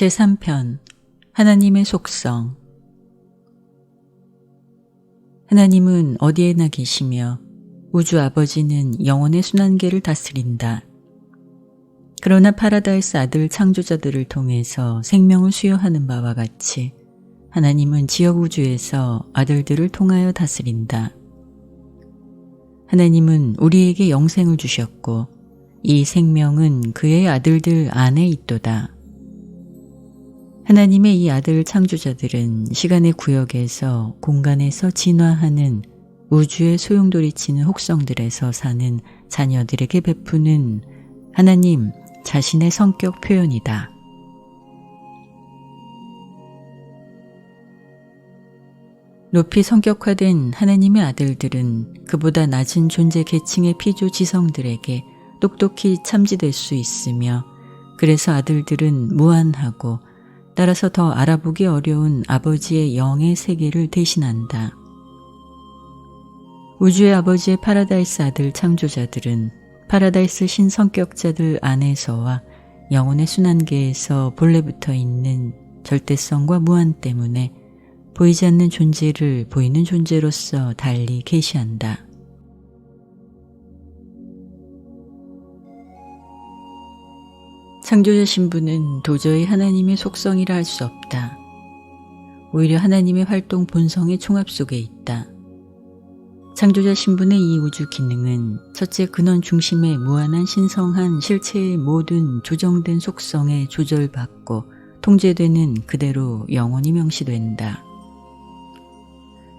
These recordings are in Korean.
제3편 하나님의 속성. 하나님은 어디에나 계시며 우주 아버지는 영원의 순환계를 다스린다. 그러나 파라다이스 아들 창조자들을 통해서 생명을 수여하는 바와 같이 하나님은 지역 우주에서 아들들을 통하여 다스린다. 하나님은 우리에게 영생을 주셨고 이 생명은 그의 아들들 안에 있도다. 하나님의 이 아들 창조자들은 시간의 구역에서 공간에서 진화하는 우주의 소용돌이치는 혹성들에서 사는 자녀들에게 베푸는 하나님 자신의 성격 표현이다. 높이 성격화된 하나님의 아들들은 그보다 낮은 존재 계층의 피조 지성들에게 똑똑히 참지될 수 있으며 그래서 아들들은 무한하고 따라서 더 알아보기 어려운 아버지의 영의 세계를 대신한다. 우주의 아버지의 파라다이스 아들 창조자들은 파라다이스 신성격자들 안에서와 영혼의 순환계에서 본래 붙어 있는 절대성과 무한 때문에 보이지 않는 존재를 보이는 존재로서 달리 계시한다. 창조자 신부는 도저히 하나님의 속성이라 할 수 없다. 오히려 하나님의 활동 본성의 총합 속에 있다. 창조자 신분의 이 우주 기능은 첫째 근원 중심의 무한한 신성한 실체의 모든 조정된 속성에 조절받고 통제되는 그대로 영원히 명시된다.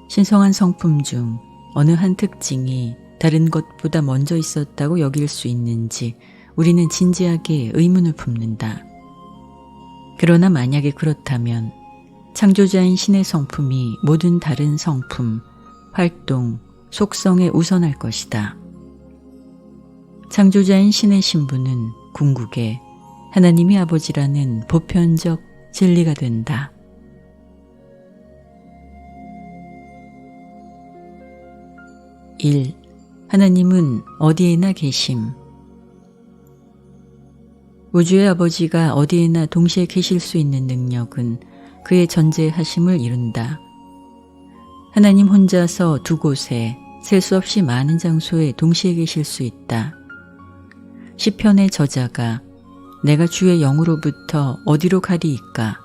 신성한 성품 중 어느 한 특징이 다른 것보다 먼저 있었다고 여길 수 있는지 우리는 진지하게 의문을 품는다. 그러나 만약에 그렇다면 창조자인 신의 성품이 모든 다른 성품, 활동, 속성에 우선할 것이다. 창조자인 신의 신부는 궁극에 하나님이 아버지라는 보편적 진리가 된다. (1) 하나님은 어디에나 계심. 우주의 아버지가 어디에나 동시에 계실 수 있는 능력은 그의 전제하심을 이룬다. 하나님 혼자서 두 곳에 셀 수 없이 많은 장소에 동시에 계실 수 있다. 시편의 저자가 내가 주의 영으로부터 어디로 가리이까?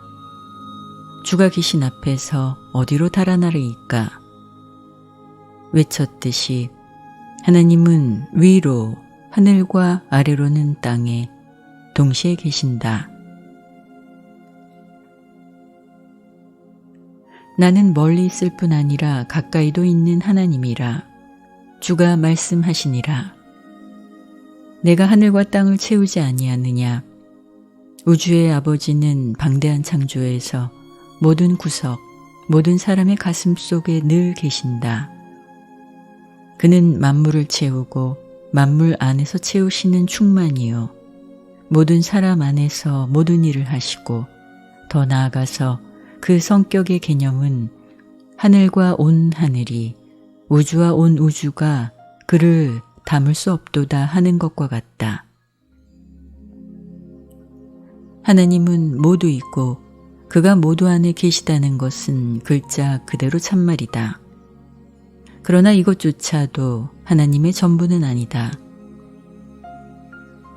주가 계신 앞에서 어디로 달아나리이까? 외쳤듯이 하나님은 위로 하늘과 아래로는 땅에 동시에 계신다. 나는 멀리 있을 뿐 아니라 가까이도 있는 하나님이라. 주가 말씀하시니라. 내가 하늘과 땅을 채우지 아니하느냐. 우주의 아버지는 방대한 창조에서 모든 구석, 모든 사람의 가슴 속에 늘 계신다. 그는 만물을 채우고 만물 안에서 채우시는 충만이요. 모든 사람 안에서 모든 일을 하시고 더 나아가서 그 성격의 개념은 하늘과 온 하늘이 우주와 온 우주가 그를 담을 수 없도다 하는 것과 같다. 하나님은 모두이고 그가 모두 안에 계시다는 것은 글자 그대로 참말이다. 그러나 이것조차도 하나님의 전부는 아니다.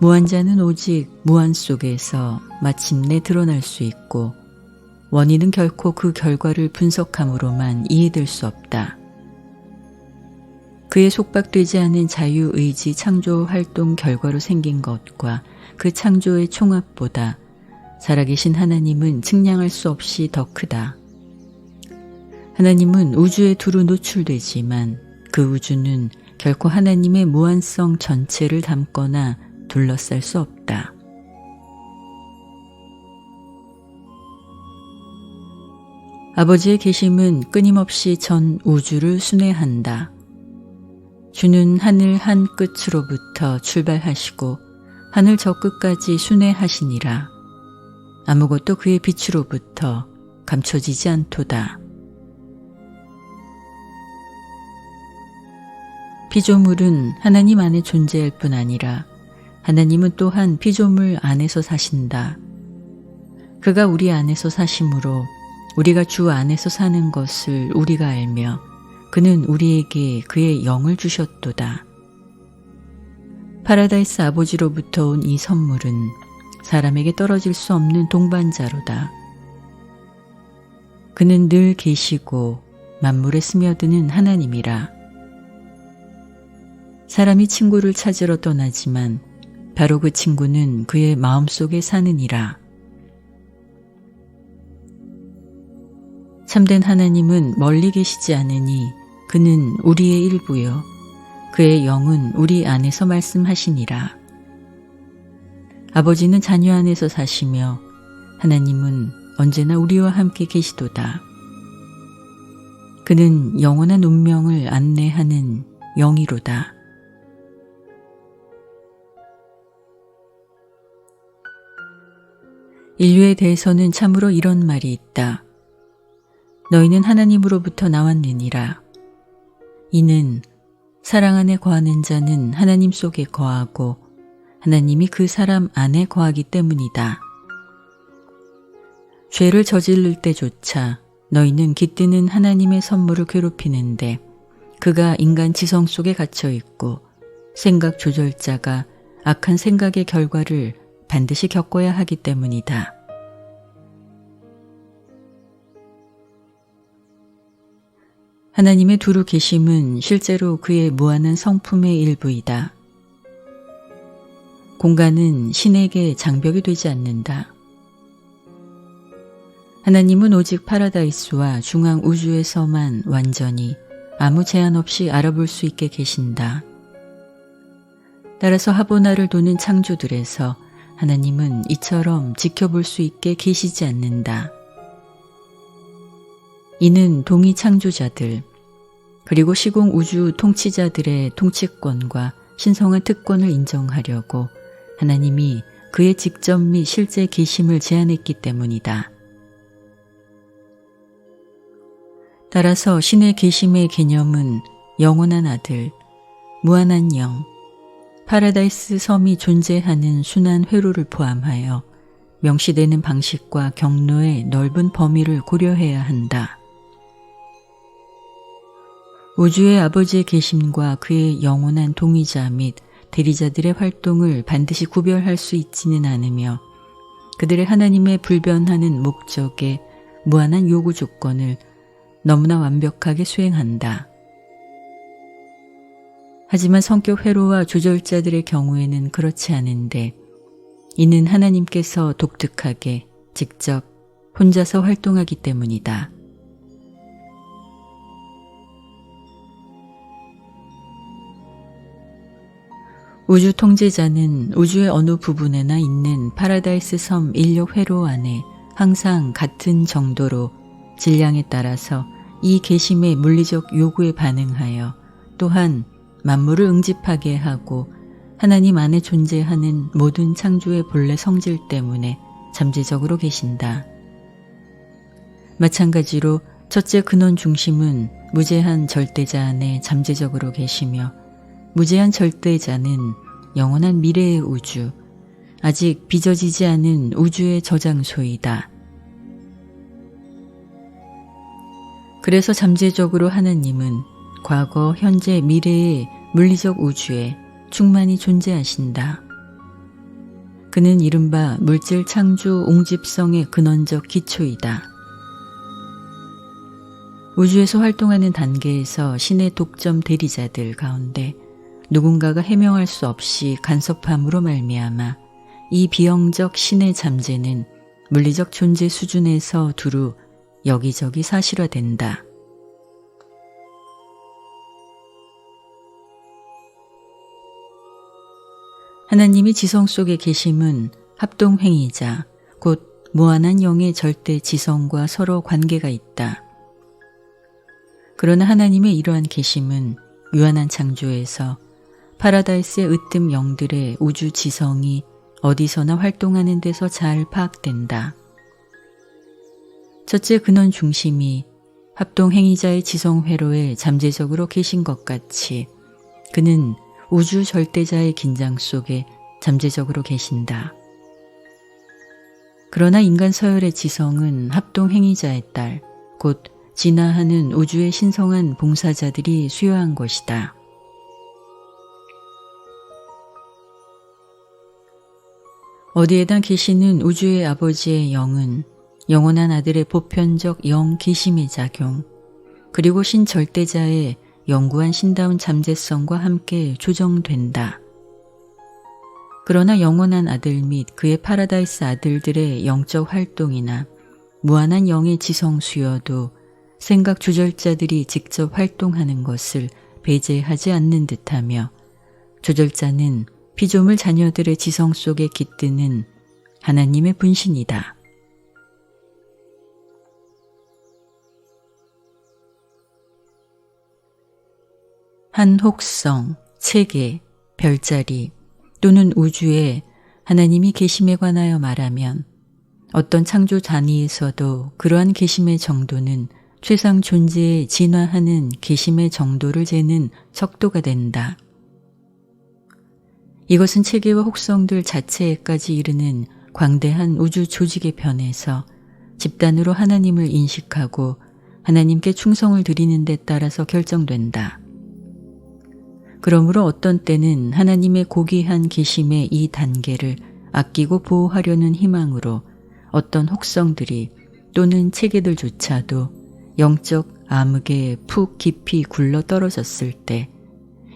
무한자는 오직 무한 속에서 마침내 드러날 수 있고 원인은 결코 그 결과를 분석함으로만 이해될 수 없다. 그의 속박되지 않은 자유의지 창조 활동 결과로 생긴 것과 그 창조의 총합보다 살아계신 하나님은 측량할 수 없이 더 크다. 하나님은 우주에 두루 노출되지만 그 우주는 결코 하나님의 무한성 전체를 담거나 둘러쌀 수 없다. 아버지의 계심은 끊임없이 전 우주를 순회한다. 주는 하늘 한 끝으로부터 출발하시고 하늘 저 끝까지 순회하시니라. 아무것도 그의 빛으로부터 감춰지지 않도다. 피조물은 하나님 안에 존재할 뿐 아니라 하나님은 또한 피조물 안에서 사신다. 그가 우리 안에서 사심으로 우리가 주 안에서 사는 것을 우리가 알며 그는 우리에게 그의 영을 주셨도다. 파라다이스 아버지로부터 온 이 선물은 사람에게 떨어질 수 없는 동반자로다. 그는 늘 계시고 만물에 스며드는 하나님이라. 사람이 친구를 찾으러 떠나지만 바로 그 친구는 그의 마음속에 사느니라. 참된 하나님은 멀리 계시지 않으니 그는 우리의 일부요 그의 영은 우리 안에서 말씀하시니라. 아버지는 자녀 안에서 사시며 하나님은 언제나 우리와 함께 계시도다. 그는 영원한 운명을 안내하는 영이로다. 인류에 대해서는 참으로 이런 말이 있다. 너희는 하나님으로부터 나왔느니라. 이는 사랑 안에 거하는 자는 하나님 속에 거하고 하나님이 그 사람 안에 거하기 때문이다. 죄를 저지를 때조차 너희는 깃드는 하나님의 선물을 괴롭히는데 그가 인간 지성 속에 갇혀 있고 생각 조절자가 악한 생각의 결과를 반드시 겪어야 하기 때문이다. 하나님의 두루 계심은 실제로 그의 무한한 성품의 일부이다. 공간은 신에게 장벽이 되지 않는다. 하나님은 오직 파라다이스와 중앙 우주에서만 완전히 아무 제한 없이 알아볼 수 있게 계신다. 따라서 하보나를 도는 창조들에서 하나님은 이처럼 지켜볼 수 있게 계시지 않는다. 이는 동위 창조자들 그리고 시공 우주 통치자들의 통치권과 신성한 특권을 인정하려고 하나님이 그의 직접 및 실제 계심을 제한했기 때문이다. 따라서 신의 계심의 개념은 영원한 아들, 무한한 영, 파라다이스 섬이 존재하는 순환 회로를 포함하여 명시되는 방식과 경로의 넓은 범위를 고려해야 한다. 우주의 아버지의 계심과 그의 영원한 동의자 및 대리자들의 활동을 반드시 구별할 수 있지는 않으며 그들의 하나님의 불변하는 목적의 무한한 요구 조건을 너무나 완벽하게 수행한다. 하지만 성격 회로와 조절자들의 경우에는 그렇지 않은데 이는 하나님께서 독특하게 직접 혼자서 활동하기 때문이다. 우주 통제자는 우주의 어느 부분에나 있는 파라다이스 섬 인력 회로 안에 항상 같은 정도로 질량에 따라서 이 계심의 물리적 요구에 반응하여 또한 만물을 응집하게 하고 하나님 안에 존재하는 모든 창조의 본래 성질 때문에 잠재적으로 계신다. 마찬가지로 첫째 근원 중심은 무제한 절대자 안에 잠재적으로 계시며 무제한 절대자는 영원한 미래의 우주, 아직 빚어지지 않은 우주의 저장소이다. 그래서 잠재적으로 하나님은 과거, 현재, 미래의 물리적 우주에 충만히 존재하신다. 그는 이른바 물질 창조 옹집성의 근원적 기초이다. 우주에서 활동하는 단계에서 신의 독점 대리자들 가운데 누군가가 해명할 수 없이 간섭함으로 말미암아 이 비형적 신의 잠재는 물리적 존재 수준에서 두루 여기저기 사실화된다. 하나님이 지성 속에 계심은 합동행위자, 곧 무한한 영의 절대 지성과 서로 관계가 있다. 그러나 하나님의 이러한 계심은 유한한 창조에서 파라다이스의 으뜸 영들의 우주 지성이 어디서나 활동하는 데서 잘 파악된다. 첫째 근원 중심이 합동행위자의 지성회로에 잠재적으로 계신 것 같이 그는 우주 절대자의 긴장 속에 잠재적으로 계신다. 그러나 인간 서열의 지성은 합동행위자의 딸, 곧 진화하는 우주의 신성한 봉사자들이 수여한 것이다. 어디에다 계시는 우주의 아버지의 영은 영원한 아들의 보편적 영기심의 작용, 그리고 신절대자의 영구한 신다운 잠재성과 함께 조정된다. 그러나 영원한 아들 및 그의 파라다이스 아들들의 영적 활동이나 무한한 영의 지성 수여도 생각 조절자들이 직접 활동하는 것을 배제하지 않는 듯하며, 조절자는 피조물 자녀들의 지성 속에 깃드는 하나님의 분신이다. 한 혹성, 체계, 별자리 또는 우주에 하나님이 계심에 관하여 말하면 어떤 창조 단위에서도 그러한 계심의 정도는 최상 존재에 진화하는 계심의 정도를 재는 척도가 된다. 이것은 체계와 혹성들 자체에까지 이르는 광대한 우주 조직의 변에서 집단으로 하나님을 인식하고 하나님께 충성을 드리는 데 따라서 결정된다. 그러므로 어떤 때는 하나님의 고귀한 계심의 이 단계를 아끼고 보호하려는 희망으로 어떤 혹성들이 또는 체계들조차도 영적 암흑에 푹 깊이 굴러 떨어졌을 때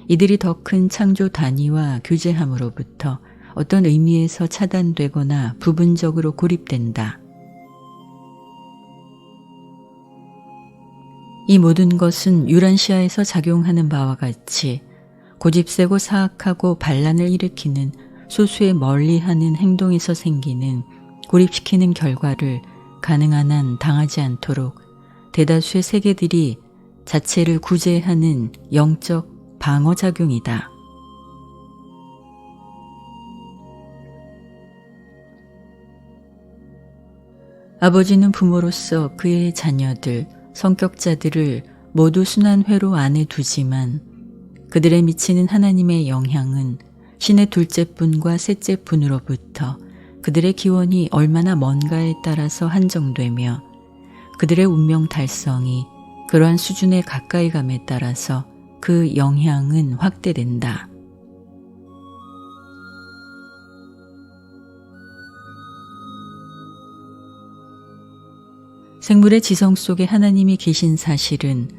이들이 더 큰 창조 단위와 교제함으로부터 어떤 의미에서 차단되거나 부분적으로 고립된다. 이 모든 것은 유란시아에서 작용하는 바와 같이 고집세고 사악하고 반란을 일으키는 소수의 멀리하는 행동에서 생기는 고립시키는 결과를 가능한 한 당하지 않도록 대다수의 세계들이 자체를 구제하는 영적 방어작용이다. 아버지는 부모로서 그의 자녀들, 성격자들을 모두 순한 회로 안에 두지만 그들에 미치는 하나님의 영향은 신의 둘째 분과 셋째 분으로부터 그들의 기원이 얼마나 먼가에 따라서 한정되며 그들의 운명 달성이 그러한 수준에 가까이 감에 따라서 그 영향은 확대된다. 생물의 지성 속에 하나님이 계신 사실은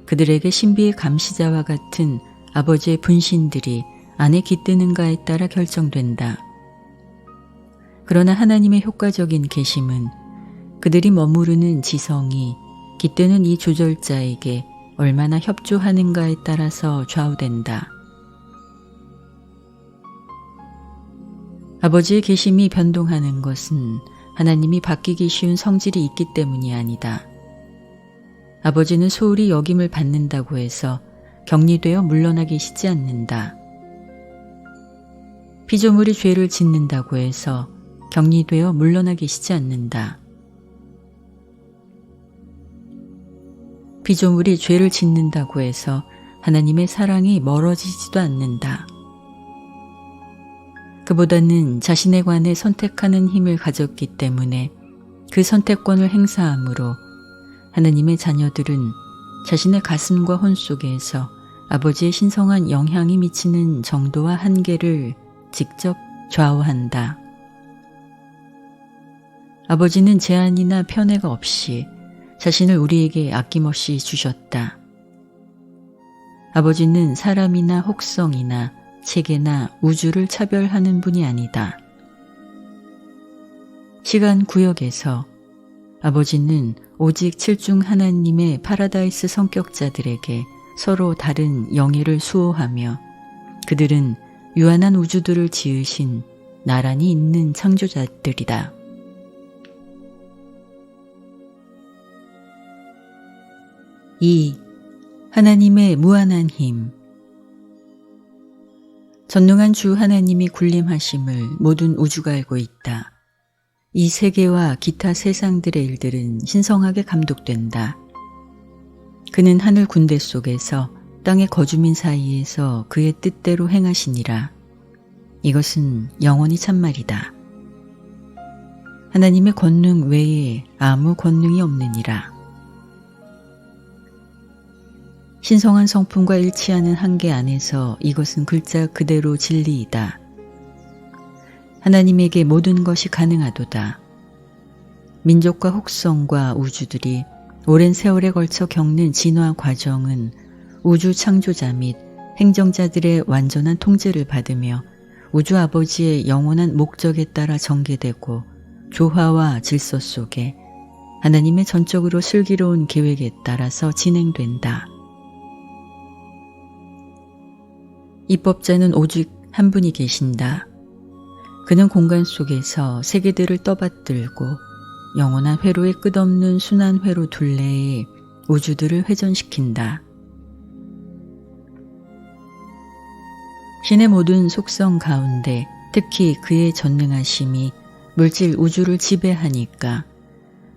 그들에게 신비의 감시자와 같은 아버지의 분신들이 안에 깃드는가에 따라 결정된다. 그러나 하나님의 효과적인 계심은 그들이 머무르는 지성이 깃드는 이 조절자에게 얼마나 협조하는가에 따라서 좌우된다. 아버지의 계심이 변동하는 것은 하나님이 바뀌기 쉬운 성질이 있기 때문이 아니다. 아버지는 소홀히 여김을 받는다고 해서 격리되어 물러나기 쉽지 않는다. 피조물이 죄를 짓는다고 해서 격리되어 물러나기 쉽지 않는다. 피조물이 죄를 짓는다고 해서 하나님의 사랑이 멀어지지도 않는다. 그보다는 자신에 관해 선택하는 힘을 가졌기 때문에 그 선택권을 행사하므로 하나님의 자녀들은 자신의 가슴과 혼 속에서 아버지의 신성한 영향이 미치는 정도와 한계를 직접 좌우한다. 아버지는 제한이나 편애가 없이 자신을 우리에게 아낌없이 주셨다. 아버지는 사람이나 혹성이나 체계나 우주를 차별하는 분이 아니다. 시간 구역에서 아버지는 오직 칠중 하나님의 파라다이스 성격자들에게 서로 다른 영예를 수호하며 그들은 유한한 우주들을 지으신 나란히 있는 창조자들이다. 2. 하나님의 무한한 힘. 전능한 주 하나님이 군림하심을 모든 우주가 알고 있다. 이 세계와 기타 세상들의 일들은 신성하게 감독된다. 그는 하늘 군대 속에서 땅의 거주민 사이에서 그의 뜻대로 행하시니라. 이것은 영원히 참말이다. 하나님의 권능 외에 아무 권능이 없느니라. 신성한 성품과 일치하는 한계 안에서 이것은 글자 그대로 진리이다. 하나님에게 모든 것이 가능하도다. 민족과 혹성과 우주들이 오랜 세월에 걸쳐 겪는 진화 과정은 우주 창조자 및 행정자들의 완전한 통제를 받으며 우주 아버지의 영원한 목적에 따라 전개되고 조화와 질서 속에 하나님의 전적으로 슬기로운 계획에 따라서 진행된다. 입법자는 오직 한 분이 계신다. 그는 공간 속에서 세계들을 떠받들고 영원한 회로의 끝없는 순환 회로 둘레에 우주들을 회전시킨다. 신의 모든 속성 가운데 특히 그의 전능하심이 물질 우주를 지배하니까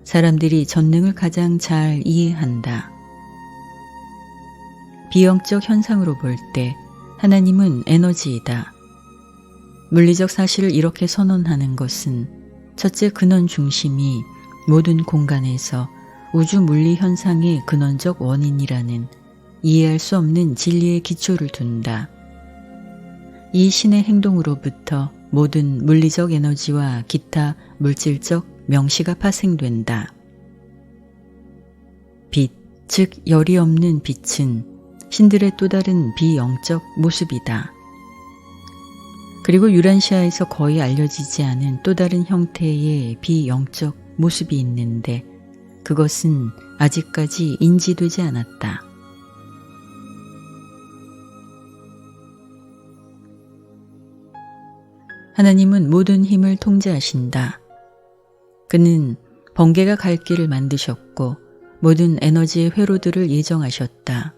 사람들이 전능을 가장 잘 이해한다. 비영적 현상으로 볼 때 하나님은 에너지이다. 물리적 사실을 이렇게 선언하는 것은 첫째 근원 중심이 모든 공간에서 우주 물리 현상의 근원적 원인이라는 이해할 수 없는 진리의 기초를 둔다. 이 신의 행동으로부터 모든 물리적 에너지와 기타 물질적 명시가 파생된다. 빛, 즉 열이 없는 빛은 신들의 또 다른 비영적 모습이다. 그리고 유란시아에서 거의 알려지지 않은 또 다른 형태의 비영적 모습이 있는데 그것은 아직까지 인지되지 않았다. 하나님은 모든 힘을 통제하신다. 그는 번개가 갈 길을 만드셨고 모든 에너지의 회로들을 예정하셨다.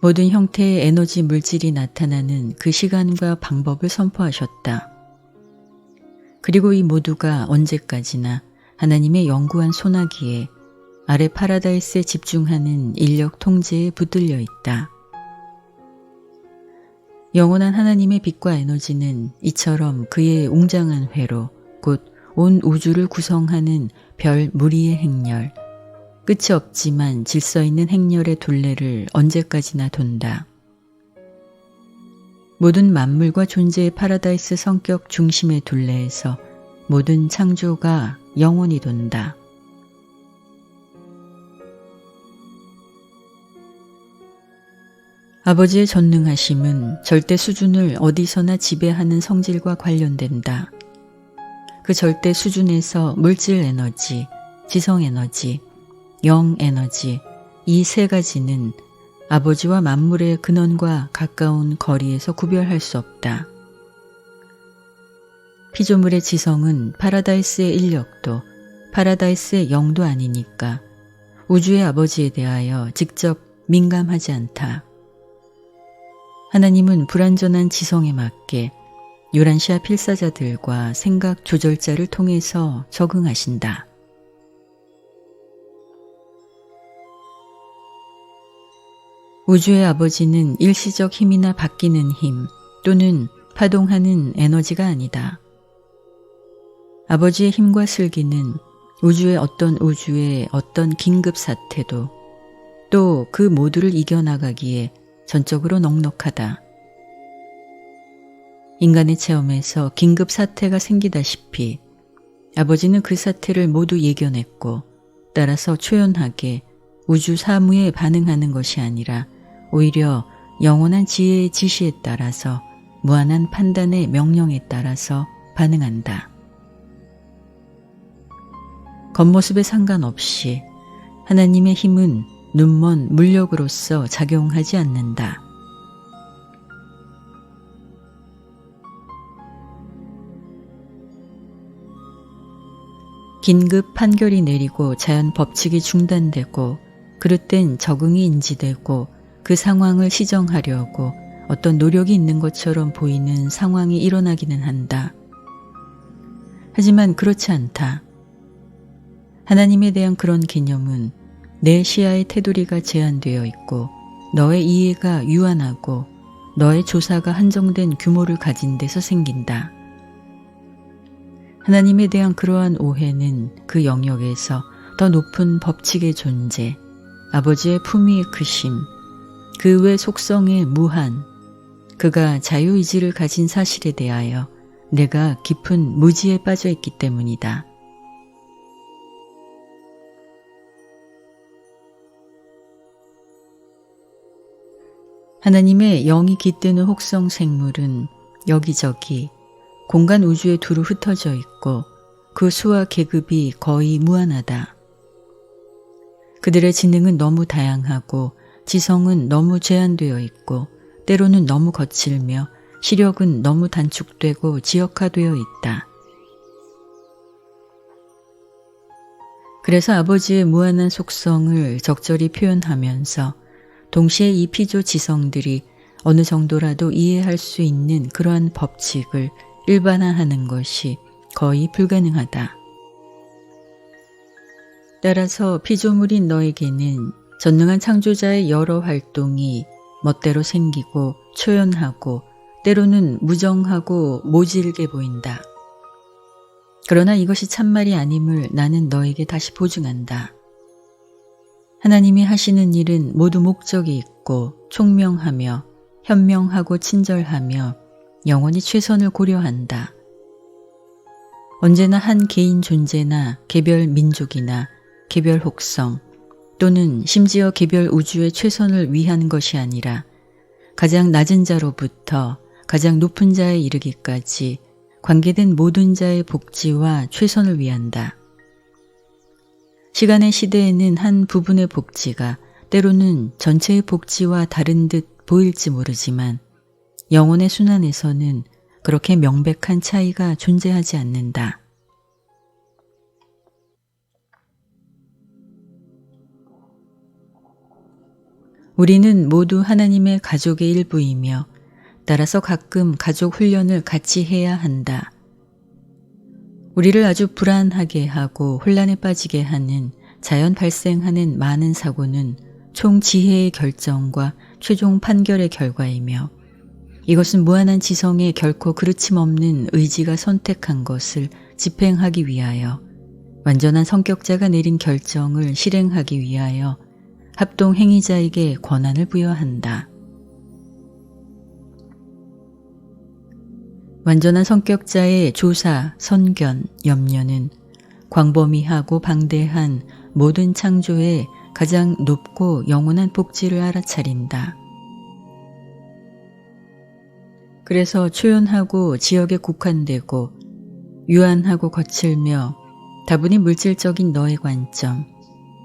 모든 형태의 에너지 물질이 나타나는 그 시간과 방법을 선포하셨다. 그리고 이 모두가 언제까지나 하나님의 영구한 소나기에 아래 파라다이스에 집중하는 인력 통제에 붙들려 있다. 영원한 하나님의 빛과 에너지는 이처럼 그의 웅장한 회로, 곧 온 우주를 구성하는 별 무리의 행렬, 끝이 없지만 질서 있는 행렬의 둘레를 언제까지나 돈다. 모든 만물과 존재의 파라다이스 성격 중심의 둘레에서 모든 창조가 영원히 돈다. 아버지의 전능하심은 절대 수준을 어디서나 지배하는 성질과 관련된다. 그 절대 수준에서 물질 에너지, 지성 에너지, 영 에너지, 이 세 가지는 아버지와 만물의 근원과 가까운 거리에서 구별할 수 없다. 피조물의 지성은 파라다이스의 인력도 파라다이스의 영도 아니니까 우주의 아버지에 대하여 직접 민감하지 않다. 하나님은 불완전한 지성에 맞게 유란시아 필사자들과 생각 조절자를 통해서 적응하신다. 우주의 아버지는 일시적 힘이나 바뀌는 힘 또는 파동하는 에너지가 아니다. 아버지의 힘과 슬기는 우주의 어떤 긴급 사태도 또 그 모두를 이겨나가기에 전적으로 넉넉하다. 인간의 체험에서 긴급 사태가 생기다시피 아버지는 그 사태를 모두 예견했고 따라서 초연하게 우주 사무에 반응하는 것이 아니라 오히려 영원한 지혜의 지시에 따라서 무한한 판단의 명령에 따라서 반응한다. 겉모습에 상관없이 하나님의 힘은 눈먼 물력으로서 작용하지 않는다. 긴급 판결이 내리고 자연 법칙이 중단되고 그릇된 적응이 인지되고 그 상황을 시정하려고 어떤 노력이 있는 것처럼 보이는 상황이 일어나기는 한다. 하지만 그렇지 않다. 하나님에 대한 그런 개념은 내 시야의 테두리가 제한되어 있고 너의 이해가 유한하고 너의 조사가 한정된 규모를 가진 데서 생긴다. 하나님에 대한 그러한 오해는 그 영역에서 더 높은 법칙의 존재, 아버지의 품위의 크심, 그 외 속성의 무한, 그가 자유의지를 가진 사실에 대하여 내가 깊은 무지에 빠져 있기 때문이다. 하나님의 영이 깃드는 혹성 생물은 여기저기 공간 우주에 두루 흩어져 있고 그 수와 계급이 거의 무한하다. 그들의 지능은 너무 다양하고 지성은 너무 제한되어 있고 때로는 너무 거칠며 시력은 너무 단축되고 지역화되어 있다. 그래서 아버지의 무한한 속성을 적절히 표현하면서 동시에 이 피조 지성들이 어느 정도라도 이해할 수 있는 그러한 법칙을 일반화하는 것이 거의 불가능하다. 따라서 피조물인 너에게는 전능한 창조자의 여러 활동이 멋대로 생기고 초연하고 때로는 무정하고 모질게 보인다. 그러나 이것이 참말이 아님을 나는 너에게 다시 보증한다. 하나님이 하시는 일은 모두 목적이 있고 총명하며 현명하고 친절하며 영원히 최선을 고려한다. 언제나 한 개인 존재나 개별 민족이나 개별 혹성 또는 심지어 개별 우주의 최선을 위한 것이 아니라 가장 낮은 자로부터 가장 높은 자에 이르기까지 관계된 모든 자의 복지와 최선을 위한다. 시간의 시대에는 한 부분의 복지가 때로는 전체의 복지와 다른 듯 보일지 모르지만 영혼의 순환에서는 그렇게 명백한 차이가 존재하지 않는다. 우리는 모두 하나님의 가족의 일부이며 따라서 가끔 가족 훈련을 같이 해야 한다. 우리를 아주 불안하게 하고 혼란에 빠지게 하는 자연 발생하는 많은 사고는 총 지혜의 결정과 최종 판결의 결과이며 이것은 무한한 지성에 결코 그르침없는 의지가 선택한 것을 집행하기 위하여 완전한 성격자가 내린 결정을 실행하기 위하여 합동 행위자에게 권한을 부여한다. 완전한 성격자의 조사, 선견, 염려는 광범위하고 방대한 모든 창조의 가장 높고 영원한 복지를 알아차린다. 그래서 초연하고 지역에 국한되고 유한하고 거칠며 다분히 물질적인 너의 관점,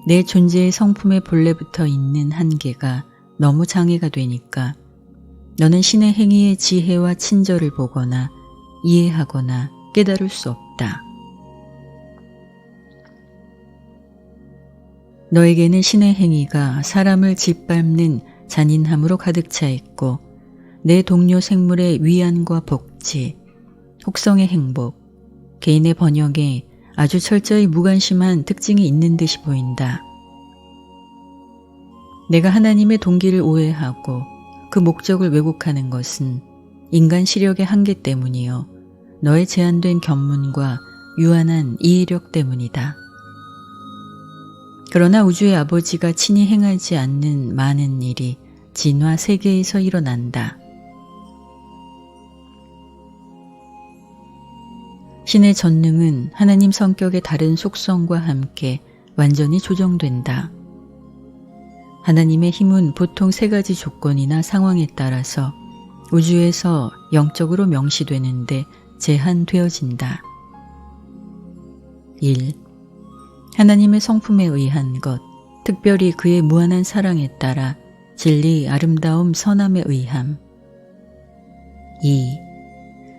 내 존재의 성품의 본래부터 있는 한계가 너무 장애가 되니까 너는 신의 행위의 지혜와 친절을 보거나 이해하거나 깨달을 수 없다. 너에게는 신의 행위가 사람을 짓밟는 잔인함으로 가득 차 있고 내 동료 생물의 위안과 복지, 혹성의 행복, 개인의 번영에 아주 철저히 무관심한 특징이 있는 듯이 보인다. 내가 하나님의 동기를 오해하고 그 목적을 왜곡하는 것은 인간 시력의 한계 때문이요. 너의 제한된 견문과 유한한 이해력 때문이다. 그러나 우주의 아버지가 친히 행하지 않는 많은 일이 진화 세계에서 일어난다. 신의 전능은 하나님 성격의 다른 속성과 함께 완전히 조정된다. 하나님의 힘은 보통 세 가지 조건이나 상황에 따라서 우주에서 영적으로 명시되는데 제한되어진다. 1. 하나님의 성품에 의한 것, 특별히 그의 무한한 사랑에 따라 진리, 아름다움, 선함에 의함. 2.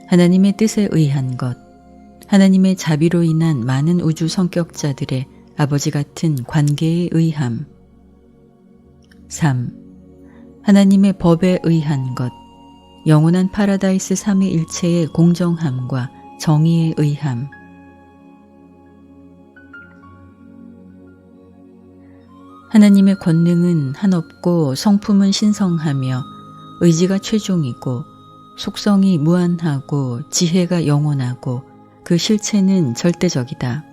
하나님의 뜻에 의한 것, 하나님의 자비로 인한 많은 우주 성격자들의 아버지 같은 관계에 의함. 3. 하나님의 법에 의한 것, 영원한 파라다이스 삼위일체의 공정함과 정의에 의함. 하나님의 권능은 한없고 성품은 신성하며 의지가 최종이고 속성이 무한하고 지혜가 영원하고 그 실체는 절대적이다.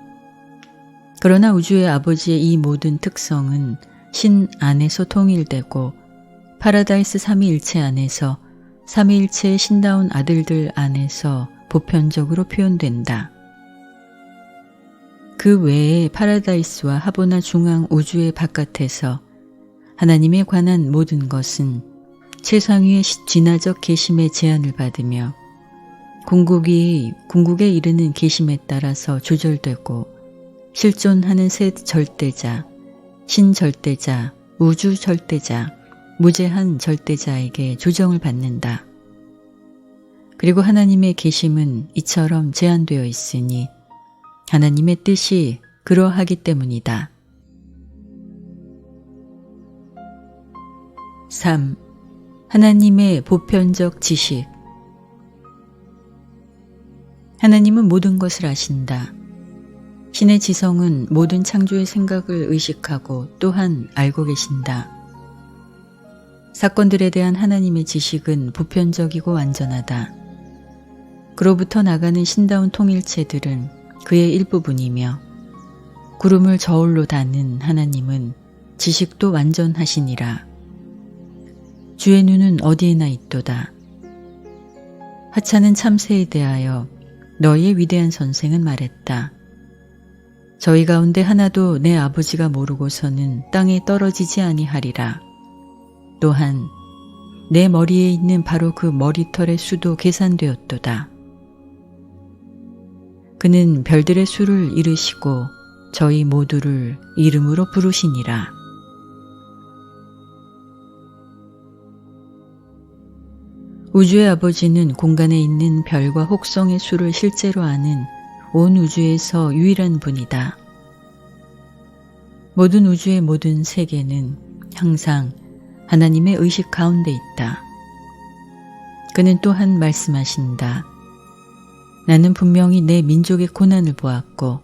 그러나 우주의 아버지의 이 모든 특성은 신 안에서 통일되고 파라다이스 삼위일체 안에서 삼위일체의 신다운 아들들 안에서 보편적으로 표현된다. 그 외에 파라다이스와 하보나 중앙 우주의 바깥에서 하나님에 관한 모든 것은 최상위의 진화적 계심의 제한을 받으며 궁극에 이르는 계심에 따라서 조절되고 실존하는 새 절대자, 신절대자, 우주절대자, 무제한 절대자에게 조정을 받는다. 그리고 하나님의 계심은 이처럼 제한되어 있으니 하나님의 뜻이 그러하기 때문이다. 3. 하나님의 보편적 지식. 하나님은 모든 것을 아신다. 신의 지성은 모든 창조의 생각을 의식하고 또한 알고 계신다. 사건들에 대한 하나님의 지식은 보편적이고 완전하다. 그로부터 나가는 신다운 통일체들은 그의 일부분이며 구름을 저울로 다는 하나님은 지식도 완전하시니라. 주의 눈은 어디에나 있도다. 하찮은 참새에 대하여 너희의 위대한 선생은 말했다. 저희 가운데 하나도 내 아버지가 모르고서는 땅에 떨어지지 아니하리라. 또한 내 머리에 있는 바로 그 머리털의 수도 계산되었도다. 그는 별들의 수를 이르시고 저희 모두를 이름으로 부르시니라. 우주의 아버지는 공간에 있는 별과 혹성의 수를 실제로 아는 온 우주에서 유일한 분이다. 모든 우주의 모든 세계는 항상 하나님의 의식 가운데 있다. 그는 또한 말씀하신다. 나는 분명히 내 민족의 고난을 보았고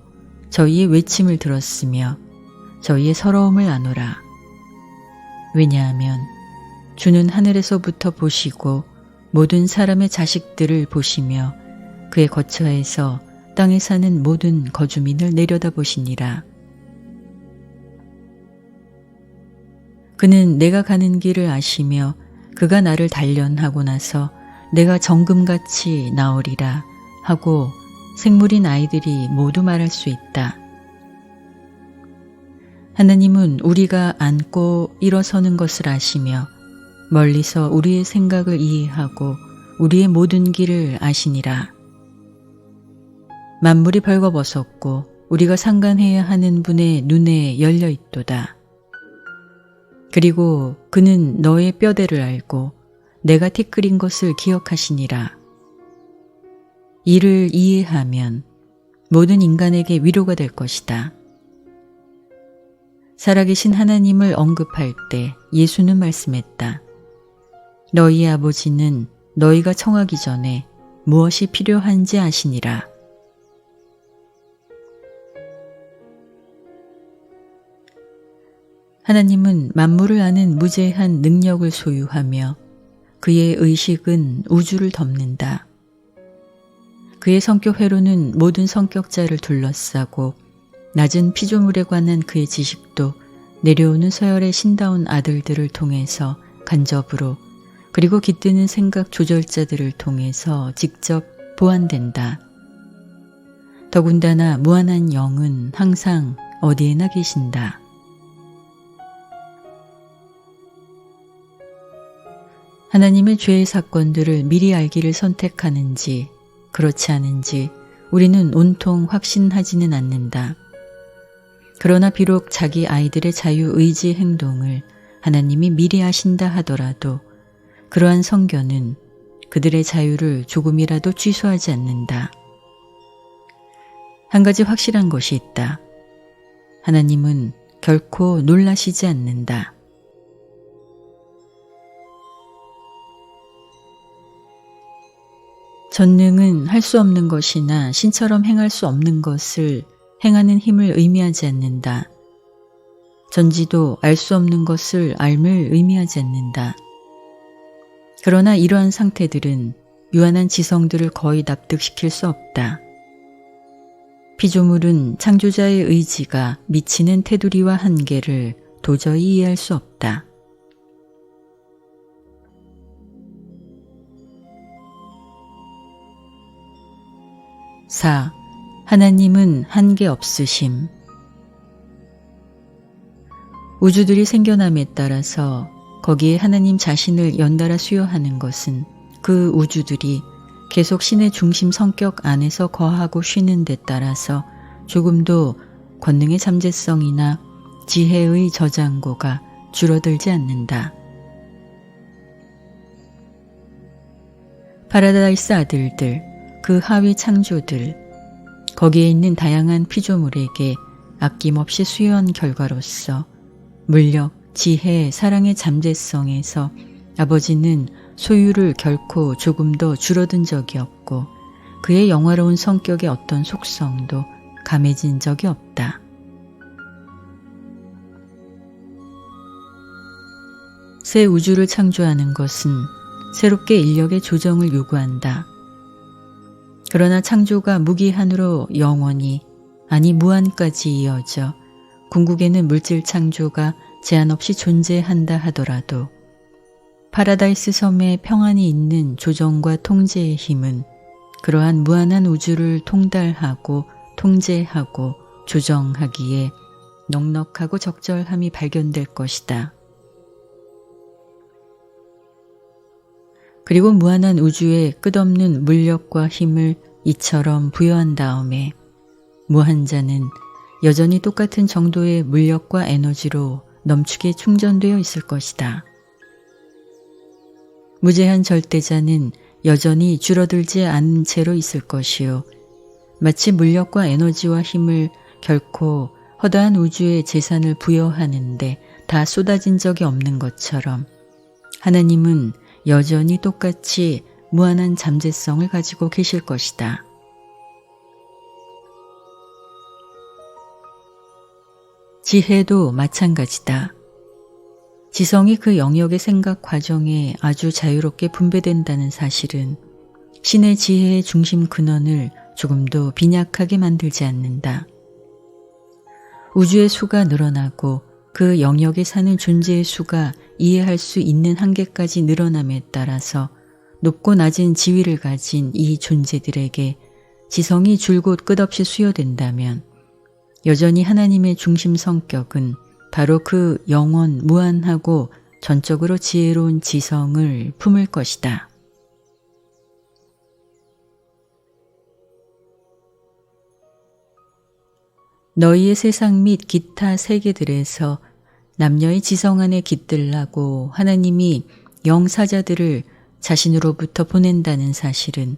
저희의 외침을 들었으며 저희의 서러움을 아노라. 왜냐하면 주는 하늘에서부터 보시고 모든 사람의 자식들을 보시며 그의 거처에서 땅에 사는 모든 거주민을 내려다보시니라. 그는 내가 가는 길을 아시며 그가 나를 단련하고 나서 내가 정금같이 나오리라 하고 생물인 아이들이 모두 말할 수 있다. 하나님은 우리가 앉고 일어서는 것을 아시며 멀리서 우리의 생각을 이해하고 우리의 모든 길을 아시니라. 만물이 벌거벗었고 우리가 상관해야 하는 분의 눈에 열려 있도다. 그리고 그는 너의 뼈대를 알고 내가 티끌인 것을 기억하시니라. 이를 이해하면 모든 인간에게 위로가 될 것이다. 살아계신 하나님을 언급할 때 예수는 말씀했다. 너희의 아버지는 너희가 청하기 전에 무엇이 필요한지 아시니라. 하나님은 만물을 아는 무제한 능력을 소유하며 그의 의식은 우주를 덮는다. 그의 성격 회로는 모든 성격자를 둘러싸고 낮은 피조물에 관한 그의 지식도 내려오는 서열의 신다운 아들들을 통해서 간접으로 그리고 깃드는 생각 조절자들을 통해서 직접 보완된다. 더군다나 무한한 영은 항상 어디에나 계신다. 하나님의 죄의 사건들을 미리 알기를 선택하는지 그렇지 않은지 우리는 온통 확신하지는 않는다. 그러나 비록 자기 아이들의 자유의지 행동을 하나님이 미리 아신다 하더라도 그러한 성견은 그들의 자유를 조금이라도 취소하지 않는다. 한 가지 확실한 것이 있다. 하나님은 결코 놀라시지 않는다. 전능은 할 수 없는 것이나 신처럼 행할 수 없는 것을 행하는 힘을 의미하지 않는다. 전지도 알 수 없는 것을 알을 의미하지 않는다. 그러나 이러한 상태들은 유한한 지성들을 거의 납득시킬 수 없다. 피조물은 창조자의 의지가 미치는 테두리와 한계를 도저히 이해할 수 없다. 사. 하나님은 한계 없으심. 우주들이 생겨남에 따라서 거기에 하나님 자신을 연달아 수여하는 것은 그 우주들이 계속 신의 중심 성격 안에서 거하고 쉬는 데 따라서 조금도 권능의 잠재성이나 지혜의 저장고가 줄어들지 않는다. 파라다이스 아들들, 그 하위 창조들, 거기에 있는 다양한 피조물에게 아낌없이 수여한 결과로서 물력, 지혜, 사랑의 잠재성에서 아버지는 소유를 결코 조금도 줄어든 적이 없고 그의 영화로운 성격의 어떤 속성도 감해진 적이 없다. 새 우주를 창조하는 것은 새롭게 인력의 조정을 요구한다. 그러나 창조가 무기한으로 영원히, 아니 무한까지 이어져 궁극에는 물질 창조가 제한 없이 존재한다 하더라도 파라다이스 섬에 평안이 있는 조정과 통제의 힘은 그러한 무한한 우주를 통달하고 통제하고 조정하기에 넉넉하고 적절함이 발견될 것이다. 그리고 무한한 우주에 끝없는 물력과 힘을 이처럼 부여한 다음에 무한자는 여전히 똑같은 정도의 물력과 에너지로 넘치게 충전되어 있을 것이다. 무제한 절대자는 여전히 줄어들지 않은 채로 있을 것이요. 마치 물력과 에너지와 힘을 결코 허다한 우주의 재산을 부여하는데 다 쏟아진 적이 없는 것처럼 하나님은 여전히 똑같이 무한한 잠재성을 가지고 계실 것이다. 지혜도 마찬가지다. 지성이 그 영역의 생각 과정에 아주 자유롭게 분배된다는 사실은 신의 지혜의 중심 근원을 조금도 빈약하게 만들지 않는다. 우주의 수가 늘어나고 그 영역에 사는 존재의 수가 이해할 수 있는 한계까지 늘어남에 따라서 높고 낮은 지위를 가진 이 존재들에게 지성이 줄곧 끝없이 수여된다면 여전히 하나님의 중심 성격은 바로 그 영원 무한하고 전적으로 지혜로운 지성을 품을 것이다. 너희의 세상 및 기타 세계들에서 남녀의 지성 안에 깃들라고 하나님이 영사자들을 자신으로부터 보낸다는 사실은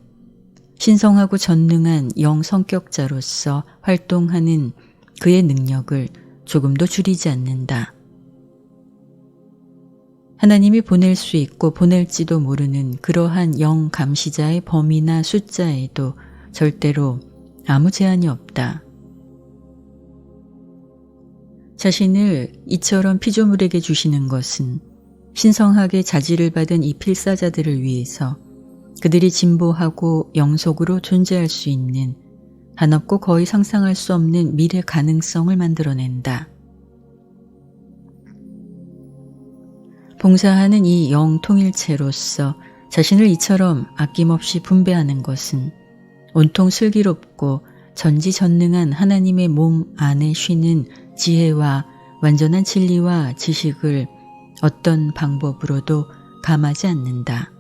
신성하고 전능한 영성격자로서 활동하는 그의 능력을 조금도 줄이지 않는다. 하나님이 보낼 수 있고 보낼지도 모르는 그러한 영감시자의 범위나 숫자에도 절대로 아무 제한이 없다. 자신을 이처럼 피조물에게 주시는 것은 신성하게 자지를 받은 이 필사자들을 위해서 그들이 진보하고 영속으로 존재할 수 있는 한없고 거의 상상할 수 없는 미래 가능성을 만들어낸다. 봉사하는 이 영통일체로서 자신을 이처럼 아낌없이 분배하는 것은 온통 슬기롭고 전지전능한 하나님의 몸 안에 쉬는 지혜와 완전한 진리와 지식을 어떤 방법으로도 감하지 않는다.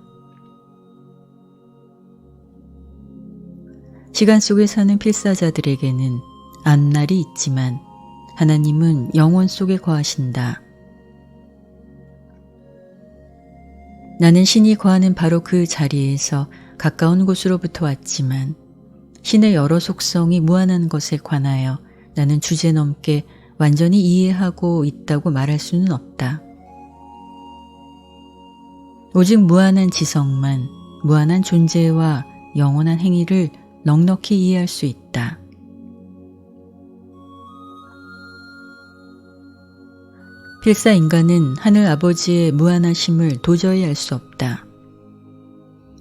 시간 속에 사는 필사자들에게는 앞날이 있지만 하나님은 영원 속에 거하신다. 나는 신이 거하는 바로 그 자리에서 가까운 곳으로부터 왔지만 신의 여러 속성이 무한한 것에 관하여 나는 주제넘게 완전히 이해하고 있다고 말할 수는 없다. 오직 무한한 지성만, 무한한 존재와 영원한 행위를 넉넉히 이해할 수 있다. 필사 인간은 하늘 아버지의 무한하심을 도저히 알 수 없다.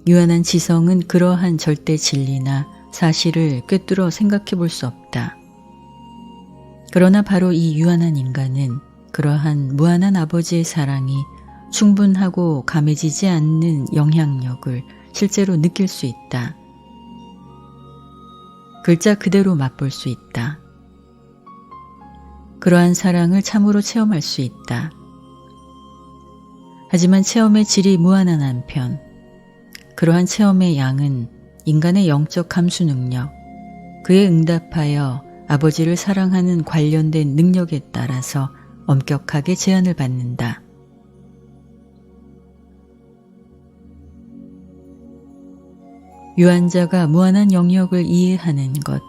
유한한 지성은 그러한 절대 진리나 사실을 꿰뚫어 생각해 볼 수 없다. 그러나 바로 이 유한한 인간은 그러한 무한한 아버지의 사랑이 충분하고 감해지지 않는 영향력을 실제로 느낄 수 있다. 글자 그대로 맛볼 수 있다. 그러한 사랑을 참으로 체험할 수 있다. 하지만 체험의 질이 무한한 한편 그러한 체험의 양은 인간의 영적 감수 능력, 그에 응답하여 아버지를 사랑하는 관련된 능력에 따라서 엄격하게 제한을 받는다. 유한자가 무한한 영역을 이해하는 것,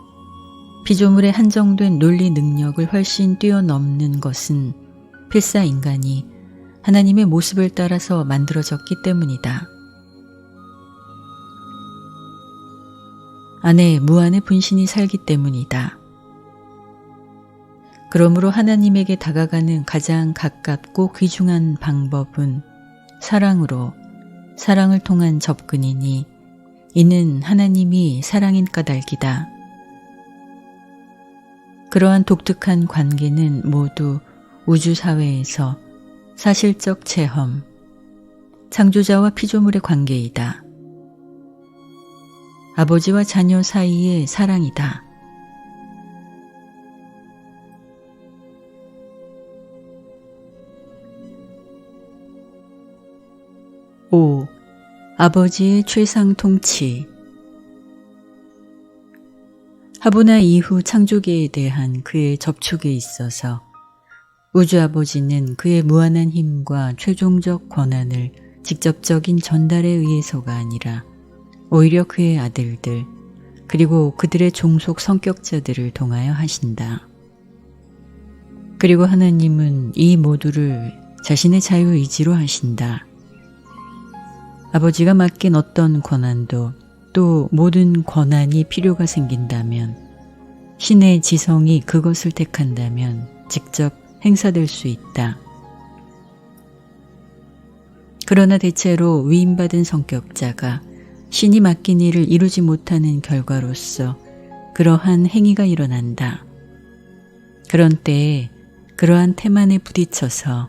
피조물의 한정된 논리 능력을 훨씬 뛰어넘는 것은 필사 인간이 하나님의 모습을 따라서 만들어졌기 때문이다. 안에 무한의 분신이 살기 때문이다. 그러므로 하나님에게 다가가는 가장 가깝고 귀중한 방법은 사랑으로, 사랑을 통한 접근이니 이는 하나님이 사랑인 까닭이다. 그러한 독특한 관계는 모두 우주사회에서 사실적 체험, 창조자와 피조물의 관계이다. 아버지와 자녀 사이의 사랑이다. 오, 아버지의 최상 통치. 하보나 이후 창조계에 대한 그의 접촉에 있어서 우주아버지는 그의 무한한 힘과 최종적 권한을 직접적인 전달에 의해서가 아니라 오히려 그의 아들들 그리고 그들의 종속 성격자들을 통하여 하신다. 그리고 하나님은 이 모두를 자신의 자유의지로 하신다. 아버지가 맡긴 어떤 권한도 또 모든 권한이 필요가 생긴다면 신의 지성이 그것을 택한다면 직접 행사될 수 있다. 그러나 대체로 위임받은 성격자가 신이 맡긴 일을 이루지 못하는 결과로서 그러한 행위가 일어난다. 그런 때에 그러한 태만에 부딪혀서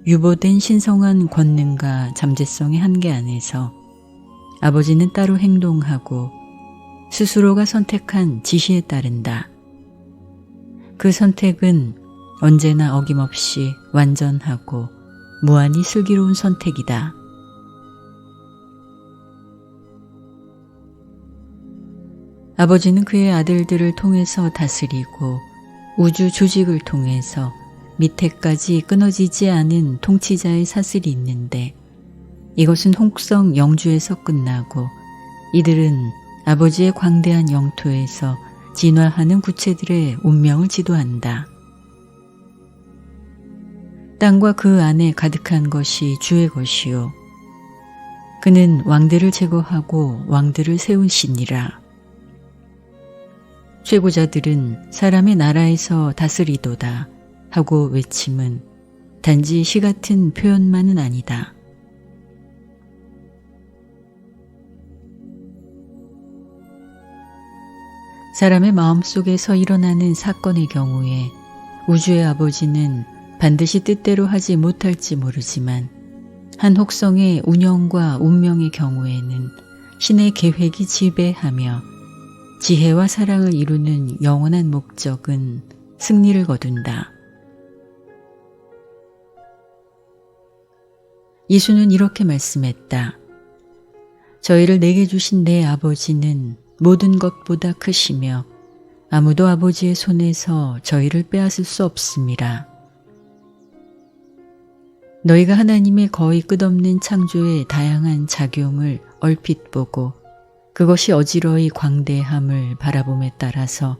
유보된 신성한 권능과 잠재성의 한계 안에서 아버지는 따로 행동하고 스스로가 선택한 지시에 따른다. 그 선택은 언제나 어김없이 완전하고 무한히 슬기로운 선택이다. 아버지는 그의 아들들을 통해서 다스리고 우주 조직을 통해서 밑에까지 끊어지지 않은 통치자의 사슬이 있는데 이것은 혹성 영주에서 끝나고 이들은 아버지의 광대한 영토에서 진화하는 구체들의 운명을 지도한다. 땅과 그 안에 가득한 것이 주의 것이요. 그는 왕들을 제거하고 왕들을 세운 신이라. 최고자들은 사람의 나라에서 다스리도다 하고 외침은 단지 시 같은 표현만은 아니다. 사람의 마음속에서 일어나는 사건의 경우에 우주의 아버지는 반드시 뜻대로 하지 못할지 모르지만 한 혹성의 운영과 운명의 경우에는 신의 계획이 지배하며 지혜와 사랑을 이루는 영원한 목적은 승리를 거둔다. 예수는 이렇게 말씀했다. 저희를 내게 주신 내 아버지는 모든 것보다 크시며 아무도 아버지의 손에서 저희를 빼앗을 수 없음이라. 너희가 하나님의 거의 끝없는 창조의 다양한 작용을 얼핏 보고 그것이 어지러이 광대함을 바라봄에 따라서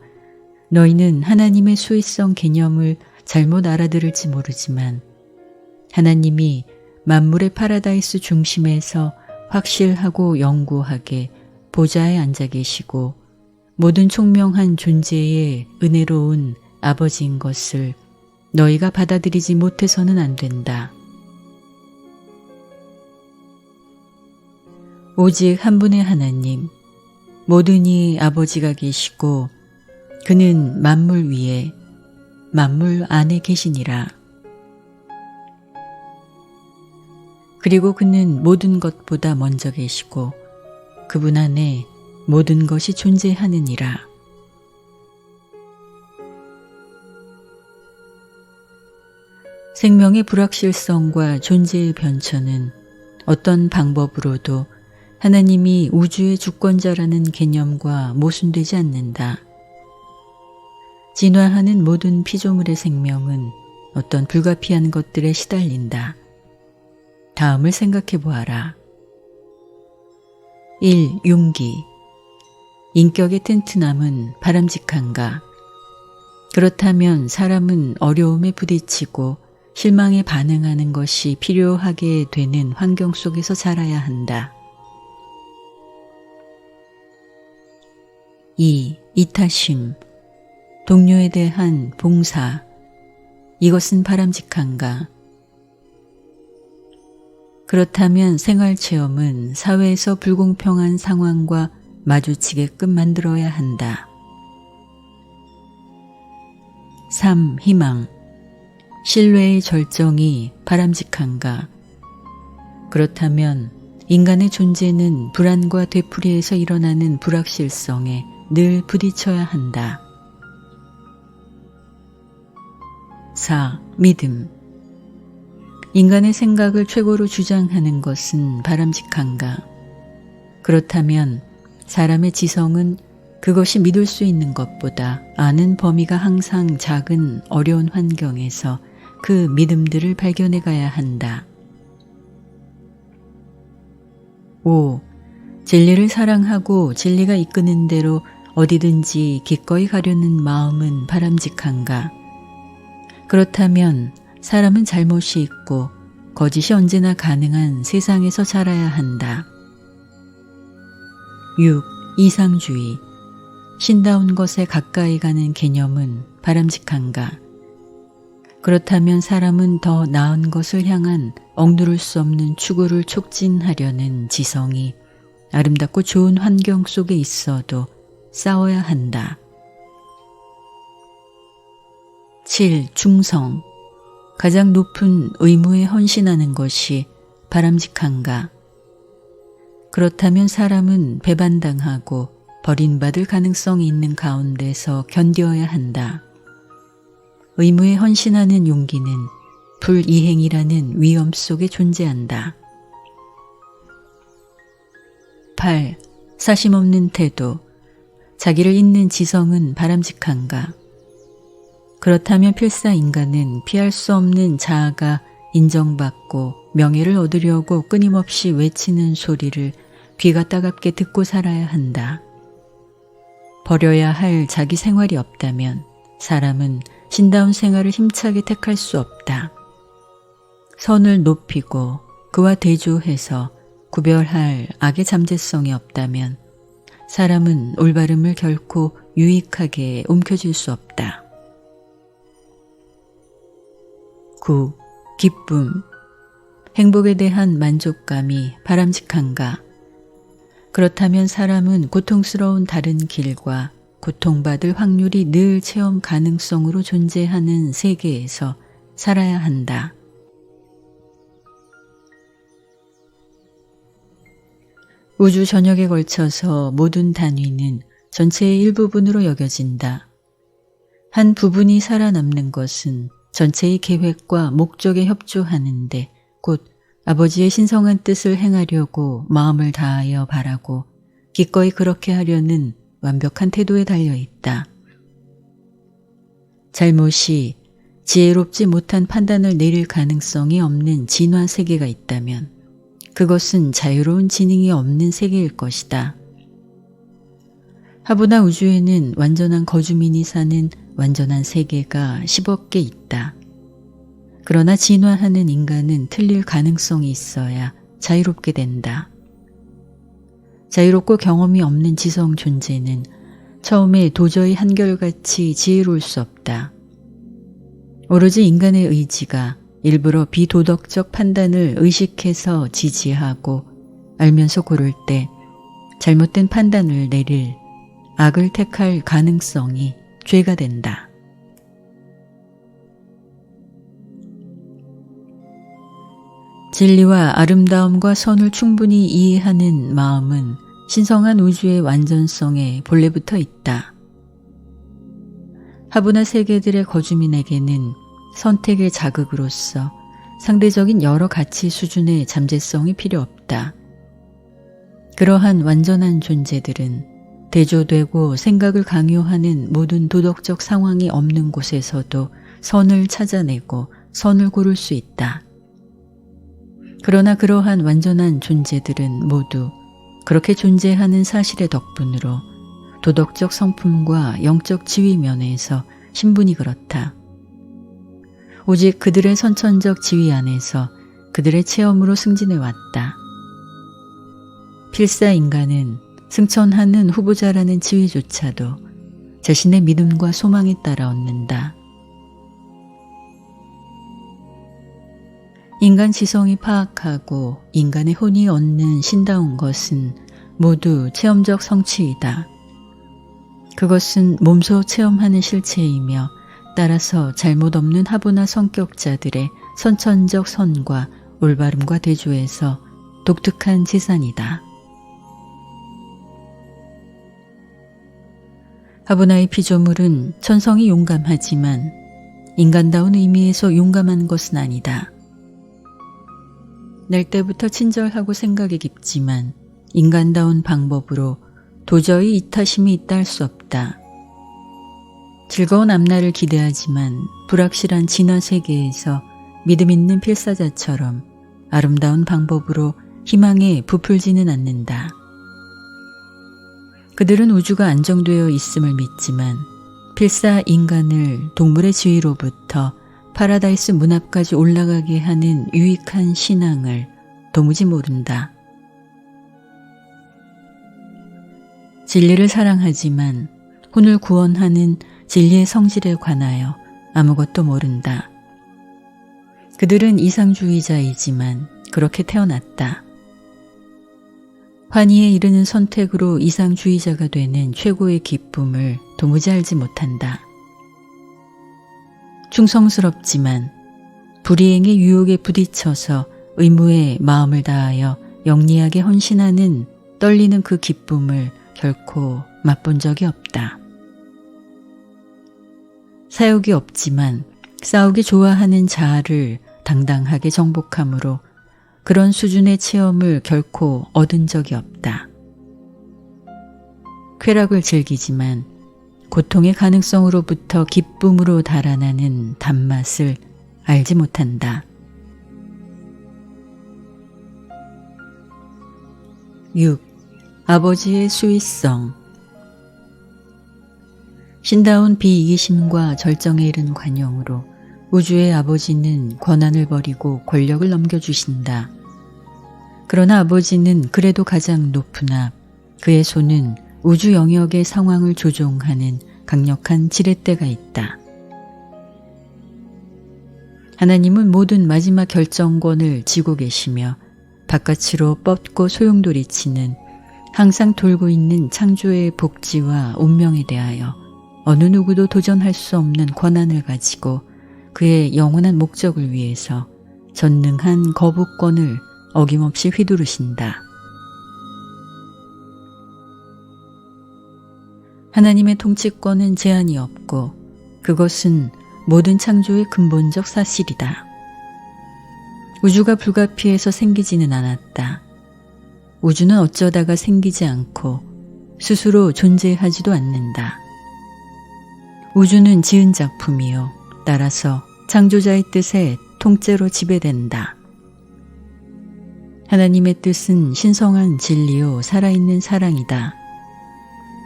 너희는 하나님의 수위성 개념을 잘못 알아들을지 모르지만 하나님이 만물의 파라다이스 중심에서 확실하고 영구하게 보좌에 앉아 계시고 모든 총명한 존재의 은혜로운 아버지인 것을 너희가 받아들이지 못해서는 안 된다. 오직 한 분의 하나님, 모든 아버지가 계시고 그는 만물 위에 만물 안에 계시니라. 그리고 그는 모든 것보다 먼저 계시고 그분 안에 모든 것이 존재하느니라. 생명의 불확실성과 존재의 변천은 어떤 방법으로도 하나님이 우주의 주권자라는 개념과 모순되지 않는다. 진화하는 모든 피조물의 생명은 어떤 불가피한 것들에 시달린다. 다음을 생각해 보아라. 1. 용기. 인격의 튼튼함은 바람직한가? 그렇다면 사람은 어려움에 부딪히고 실망에 반응하는 것이 필요하게 되는 환경 속에서 자라야 한다. 2. 이타심. 동료에 대한 봉사. 이것은 바람직한가? 그렇다면 생활체험은 사회에서 불공평한 상황과 마주치게끔 만들어야 한다. 3. 희망. 신뢰의 절정이 바람직한가? 그렇다면 인간의 존재는 불안과 되풀이에서 일어나는 불확실성에 늘 부딪혀야 한다. 4. 믿음. 인간의 생각을 최고로 주장하는 것은 바람직한가? 그렇다면 사람의 지성은 그것이 믿을 수 있는 것보다 아는 범위가 항상 작은 어려운 환경에서 그 믿음들을 발견해 가야 한다. 5. 진리를 사랑하고 진리가 이끄는 대로 어디든지 기꺼이 가려는 마음은 바람직한가? 그렇다면 사람은 잘못이 있고 거짓이 언제나 가능한 세상에서 자라야 한다. 6. 이상주의. 신다운 것에 가까이 가는 개념은 바람직한가? 그렇다면 사람은 더 나은 것을 향한 억누를 수 없는 추구를 촉진하려는 지성이 아름답고 좋은 환경 속에 있어도 싸워야 한다. 7. 충성. 가장 높은 의무에 헌신하는 것이 바람직한가? 그렇다면 사람은 배반당하고 버림받을 가능성이 있는 가운데서 견뎌야 한다. 의무에 헌신하는 용기는 불이행이라는 위험 속에 존재한다. 8. 사심없는 태도. 자기를 잇는 지성은 바람직한가? 그렇다면 필사 인간은 피할 수 없는 자아가 인정받고 명예를 얻으려고 끊임없이 외치는 소리를 귀가 따갑게 듣고 살아야 한다. 버려야 할 자기 생활이 없다면 사람은 신다운 생활을 힘차게 택할 수 없다. 선을 높이고 그와 대조해서 구별할 악의 잠재성이 없다면 사람은 올바름을 결코 유익하게 움켜쥘 수 없다. 9. 기쁨. 행복에 대한 만족감이 바람직한가? 그렇다면 사람은 고통스러운 다른 길과 고통받을 확률이 늘 체험 가능성으로 존재하는 세계에서 살아야 한다. 우주 전역에 걸쳐서 모든 단위는 전체의 일부분으로 여겨진다. 한 부분이 살아남는 것은 전체의 계획과 목적에 협조하는데 곧 아버지의 신성한 뜻을 행하려고 마음을 다하여 바라고 기꺼이 그렇게 하려는 완벽한 태도에 달려있다. 잘못이 지혜롭지 못한 판단을 내릴 가능성이 없는 진화 세계가 있다면 그것은 자유로운 지능이 없는 세계일 것이다. 하부나 우주에는 완전한 거주민이 사는 완전한 세계가 10억 개 있다. 그러나 진화하는 인간은 틀릴 가능성이 있어야 자유롭게 된다. 자유롭고 경험이 없는 지성 존재는 처음에 도저히 한결같이 지혜로울 수 없다. 오로지 인간의 의지가 일부러 비도덕적 판단을 의식해서 지지하고 알면서 고를 때 잘못된 판단을 내릴 악을 택할 가능성이 죄가 된다. 진리와 아름다움과 선을 충분히 이해하는 마음은 신성한 우주의 완전성에 본래부터 있다. 하부나 세계들의 거주민에게는 선택의 자극으로서 상대적인 여러 가치 수준의 잠재성이 필요 없다. 그러한 완전한 존재들은 대조되고 생각을 강요하는 모든 도덕적 상황이 없는 곳에서도 선을 찾아내고 선을 고를 수 있다. 그러나 그러한 완전한 존재들은 모두 그렇게 존재하는 사실의 덕분으로 도덕적 성품과 영적 지위 면에서 신분이 그렇다. 오직 그들의 선천적 지위 안에서 그들의 체험으로 승진해 왔다. 필사 인간은 승천하는 후보자라는 지위조차도 자신의 믿음과 소망에 따라 얻는다. 인간 지성이 파악하고 인간의 혼이 얻는 신다운 것은 모두 체험적 성취이다. 그것은 몸소 체험하는 실체이며 따라서 잘못 없는 하부나 성격자들의 선천적 선과 올바름과 대조해서 독특한 재산이다. 하부나의 피조물은 천성이 용감하지만 인간다운 의미에서 용감한 것은 아니다. 낼 때부터 친절하고 생각이 깊지만 인간다운 방법으로 도저히 이타심이 있다 할 수 없다. 즐거운 앞날을 기대하지만 불확실한 진화 세계에서 믿음 있는 필사자처럼 아름다운 방법으로 희망에 부풀지는 않는다. 그들은 우주가 안정되어 있음을 믿지만 필사 인간을 동물의 지위로부터 파라다이스 문 앞까지 올라가게 하는 유익한 신앙을 도무지 모른다. 진리를 사랑하지만 혼을 구원하는 진리의 성질에 관하여 아무것도 모른다. 그들은 이상주의자이지만 그렇게 태어났다. 환희에 이르는 선택으로 이상주의자가 되는 최고의 기쁨을 도무지 알지 못한다. 충성스럽지만 불이행의 유혹에 부딪혀서 의무에 마음을 다하여 영리하게 헌신하는 떨리는 그 기쁨을 결코 맛본 적이 없다. 사욕이 없지만 싸우기 좋아하는 자아를 당당하게 정복함으로 그런 수준의 체험을 결코 얻은 적이 없다. 쾌락을 즐기지만 고통의 가능성으로부터 기쁨으로 달아나는 단맛을 알지 못한다. 6. 아버지의 수위성. 신다운 비이기심과 절정에 이른 관용으로 우주의 아버지는 권한을 버리고 권력을 넘겨주신다. 그러나 아버지는 그래도 가장 높으나 그의 손은 우주 영역의 상황을 조종하는 강력한 지렛대가 있다. 하나님은 모든 마지막 결정권을 쥐고 계시며 바깥으로 뻗고 소용돌이치는 항상 돌고 있는 창조의 복지와 운명에 대하여 어느 누구도 도전할 수 없는 권한을 가지고 그의 영원한 목적을 위해서 전능한 거부권을 어김없이 휘두르신다. 하나님의 통치권은 제한이 없고 그것은 모든 창조의 근본적 사실이다. 우주가 불가피해서 생기지는 않았다. 우주는 어쩌다가 생기지 않고 스스로 존재하지도 않는다. 우주는 지은 작품이요. 따라서 창조자의 뜻에 통째로 지배된다. 하나님의 뜻은 신성한 진리요 살아있는 사랑이다.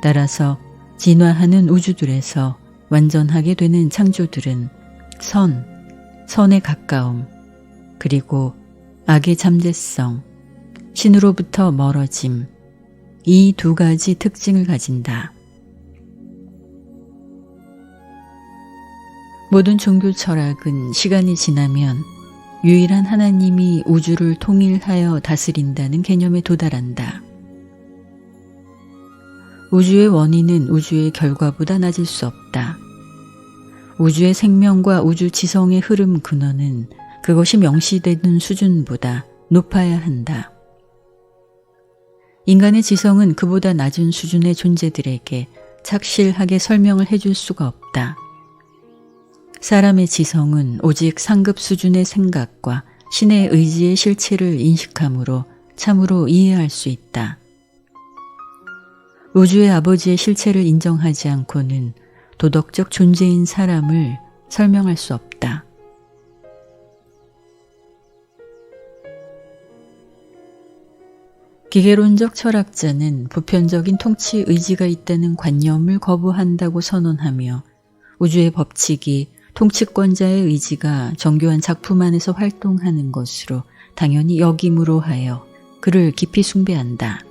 따라서 진화하는 우주들에서 완전하게 되는 창조들은 선에 가까움, 그리고 악의 잠재성, 신으로부터 멀어짐, 이 두 가지 특징을 가진다. 모든 종교 철학은 시간이 지나면 유일한 하나님이 우주를 통일하여 다스린다는 개념에 도달한다. 우주의 원인은 우주의 결과보다 낮을 수 없다. 우주의 생명과 우주 지성의 흐름 근원은 그것이 명시되는 수준보다 높아야 한다. 인간의 지성은 그보다 낮은 수준의 존재들에게 착실하게 설명을 해줄 수가 없다. 사람의 지성은 오직 상급 수준의 생각과 신의 의지의 실체를 인식함으로 참으로 이해할 수 있다. 우주의 아버지의 실체를 인정하지 않고는 도덕적 존재인 사람을 설명할 수 없다. 기계론적 철학자는 보편적인 통치 의지가 있다는 관념을 거부한다고 선언하며 우주의 법칙이 통치권자의 의지가 정교한 작품 안에서 활동하는 것으로 당연히 여김으로 하여 그를 깊이 숭배한다.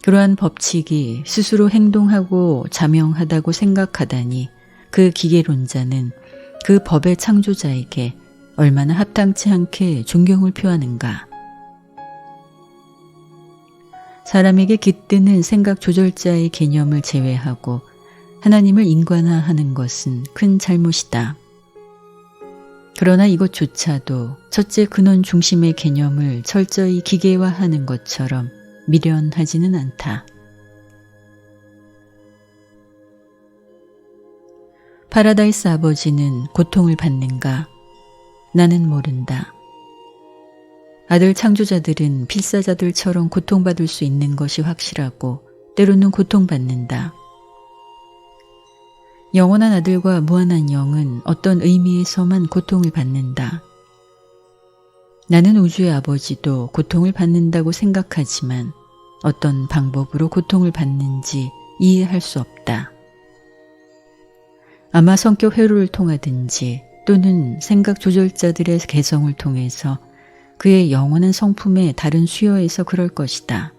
그러한 법칙이 스스로 행동하고 자명하다고 생각하다니 그 기계론자는 그 법의 창조자에게 얼마나 합당치 않게 존경을 표하는가. 사람에게 깃드는 생각 조절자의 개념을 제외하고 하나님을 인간화하는 것은 큰 잘못이다. 그러나 이것조차도 첫째 근원 중심의 개념을 철저히 기계화하는 것처럼 미련하지는 않다. 파라다이스 아버지는 고통을 받는가? 나는 모른다. 아들 창조자들은 필사자들처럼 고통받을 수 있는 것이 확실하고 때로는 고통받는다. 영원한 아들과 무한한 영은 어떤 의미에서만 고통을 받는다. 나는 우주의 아버지도 고통을 받는다고 생각하지만 어떤 방법으로 고통을 받는지 이해할 수 없다. 아마 성격 회로를 통하든지 또는 생각 조절자들의 개성을 통해서 그의 영원한 성품의 다른 수여에서 그럴 것이다.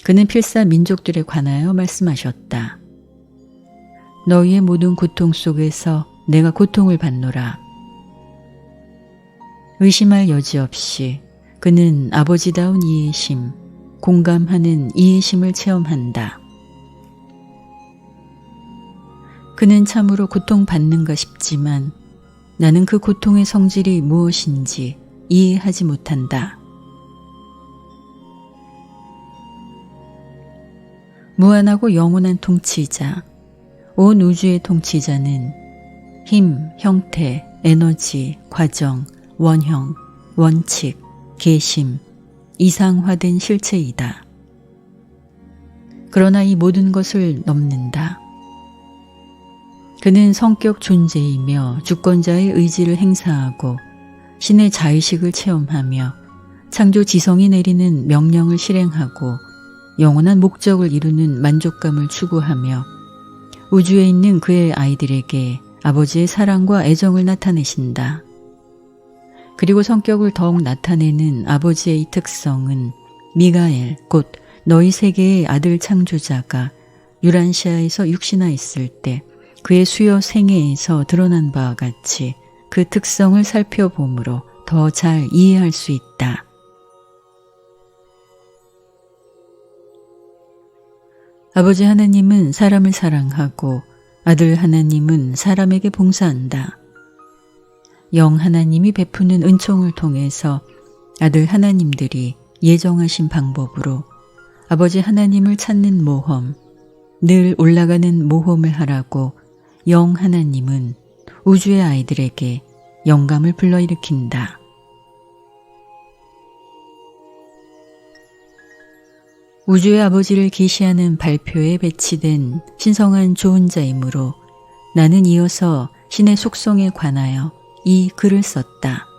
그는 필사 민족들에 관하여 말씀하셨다. 너희의 모든 고통 속에서 내가 고통을 받노라. 의심할 여지 없이 그는 아버지다운 이해심, 공감하는 이해심을 체험한다. 그는 참으로 고통받는가 싶지만 나는 그 고통의 성질이 무엇인지 이해하지 못한다. 무한하고 영원한 통치자, 온 우주의 통치자는 힘, 형태, 에너지, 과정, 원형, 원칙, 계심, 이상화된 실체이다. 그러나 이 모든 것을 넘는다. 그는 성격 존재이며 주권자의 의지를 행사하고 신의 자의식을 체험하며 창조 지성이 내리는 명령을 실행하고 영원한 목적을 이루는 만족감을 추구하며 우주에 있는 그의 아이들에게 아버지의 사랑과 애정을 나타내신다. 그리고 성격을 더욱 나타내는 아버지의 이 특성은 미가엘, 곧 너희 세계의 아들 창조자가 유란시아에서 육신화했을 때 그의 수여 생애에서 드러난 바와 같이 그 특성을 살펴보므로 더 잘 이해할 수 있다. 아버지 하나님은 사람을 사랑하고 아들 하나님은 사람에게 봉사한다. 영 하나님이 베푸는 은총을 통해서 아들 하나님들이 예정하신 방법으로 아버지 하나님을 찾는 모험, 늘 올라가는 모험을 하라고 영 하나님은 우주의 아이들에게 영감을 불러일으킨다. 우주의 아버지를 계시하는 발표에 배치된 신성한 조언자이므로 나는 이어서 신의 속성에 관하여 이 글을 썼다.